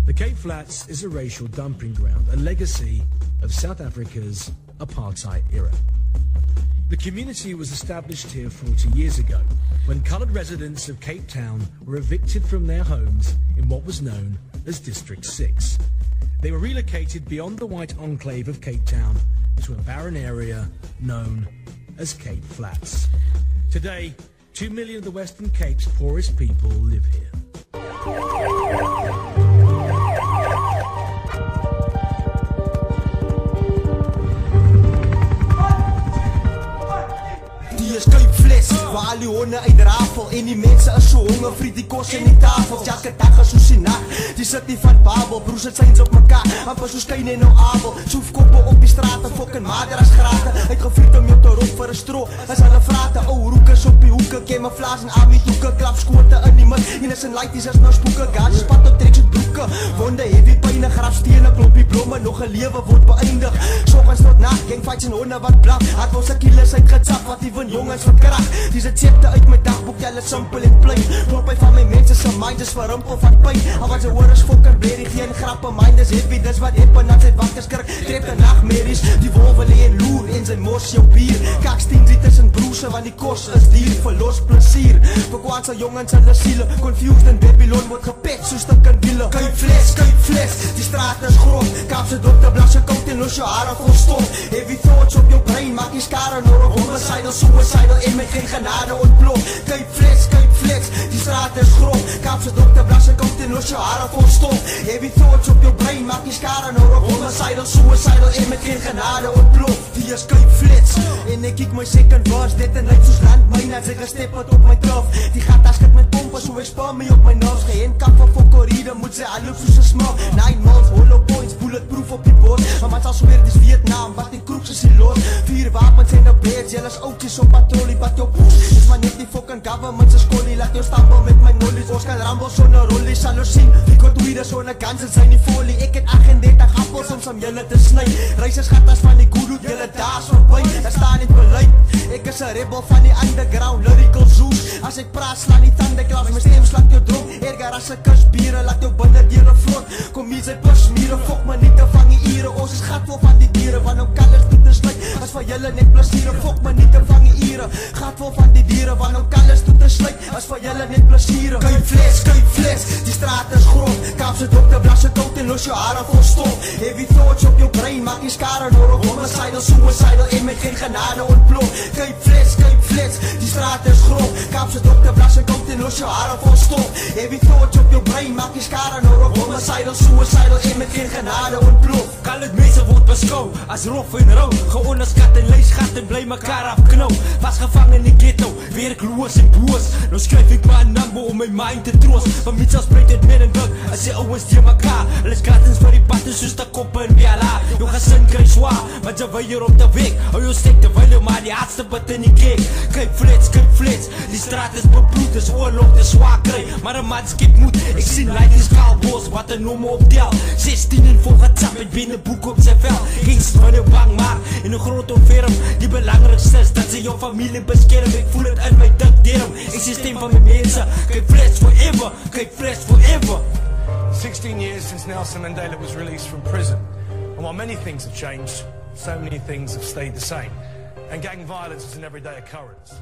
The Cape Flats is a racial dumping ground, a legacy of South Africa's apartheid era. The community was established here 40 years ago, when coloured residents of Cape Town were evicted from their homes in what was known as District 6. They were relocated beyond the white enclave of Cape Town to a barren area known as Cape Flats. Today, 2 million of the Western Cape's poorest people live here. Cape Flats, waar al die honde uit rafel en die mense is so honger, vriend die kos en die tafel. Elke dag is soos die nacht, die sit nie van Babel, broers het syns op mekaar, amper soos Kain en nou Abel. Soefkoppe op die straat, fucking mader as grate, uitgevriet om jou te roep vir 'n stro, as hulle vrate, ou roekers op die hoeke, camouflage en army-toeke, klapskote in die mid, innocent lighties is nou spoeke, gages pad op tracksuit broeke, wonde, heavy pyne, grafstene, klompie blomme, nog 'n lewe word beëindig, soggens tot nacht, gangfights en honde wat blaf, hard wou sy kieles uitgetsap, wat die van jongens van kracht, die resepte uit my dagboek, jylle simpel en plain, klop by van my mense se mind is verrimpel van pijn, al wat sy hoor is fucking blerrie, geen grappe, mind is heavy, dis wat happen, as hy wakker skrik, trep de nachtmerries, die wolwe lee en loer, en sy mos jou bier, kakstien die tussen broese, want die kos is dier, verlos plesier, verkwaanse jongens hulle siele, confused in Babylon, word gepet, soos stuk in wiele, Cape Flats, die straat is groot, Kaapse dokter, blasje koud en los jou hare vol stof, heavy thoughts op jou brein, maak die skare nodig, homicidal, suicidal, en met geen genade ontplof, Cape Flats, die straat is groot, Kaapse dokter, blasje koud en los jou hare vol stof, heavy thoughts op jou brein, maak die skare nodig, homicidal, suicidal, en met geen genade ontplof, die is Cape Flats, en ek kyk my second verse, dit en lyk soos landmyn, as ek gestep het op my turf, die gat as ek met pompe, so ek spaar my op my nerves, geen kap van fokkoride, moet sy al loop soos 'n smurf, 9 miles, hollow points, bulletproof op die bos, maar man sal sweer, dis Vietnam, wat die kroeks is die los, 4 wapens en 'n blades, jylle is oudjes op patrollie, wat jou poes, dis maar net die fucking government se skollie, laat jou stampel met my nollies, ons kan ramble sonder rollies, sal jou sien, die kotweede sonder guns en sy nie folie, ek het 38 appels om jylle te sny, reisers gat as van die kudoet, jylle daas voorbij, daar staan niet beleid, ek is 'n rebel van die underground, lyrical zoos, as ek praat slaan die thunderclaps, my stem slaat jou dronk, erger as 'n kusbiere, laat jou binder dele vlot, kom hier sy pusmiere, fok my nie te vang die ure, ons is gatvol van die diere, want nou kalles toe te sluit, as van jylle net plesiere, fok my nie te vang die ure, gatvol van die diere, want nou kalles toe te sluit, as van jylle net plesiere, Cape Flats, die straat is groot, Kaapse dokter, blasje koud en los jou hare vol stof, heavy thoughts op jou brein, maak die skare nodig, homicidal, suicidal, en met geen genade ontplof, Cape Flats, die straat is groot, Kaapse dokter, blasje koud en los jou hare vol stof, heavy thoughts op jou brein, maak die skare nodig, homicidal, suicidal, en met geen genade ontplof, kan het mense word beskou, as rof en rou, geonderskat en leesgat en bly mekaar afknou, vasgevang in die ghetto, werkloos en boos, nou skryf ek my number om my mind te troos, van miets als breed het men en druk, as die ouwens die mekaar, hulle is gratis vir die patten soos die koppe in Biala, jou gesin kry zwaar, maar jy wil hier op de week, hou jou stek te wil jou maar die hardste bid in die keek, Cape Flats, die straat is bebloed, is oorlog, is zwaar kry, maar een man skip moed, ek sien light is kaalbos, wat een noem optel, 16 en vol getzap, het ben een boek op sy vel, geen van jou bang maak, en een groot onferm, die belangrikste is, dat sy jou familie beskerm, ek voel het in my dik derm, ek sê stem van my mense, Cape Flats forever, 16 years since Nelson Mandela was released from prison, and while many things have changed, so many things have stayed the same, and gang violence is an everyday occurrence.